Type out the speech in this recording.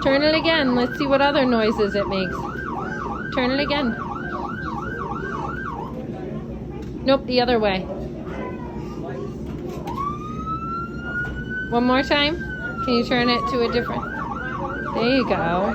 Turn it again. Let's see what other noises it makes. Turn it again. Nope, the other way. One more time. Can you turn it to a different? There you go.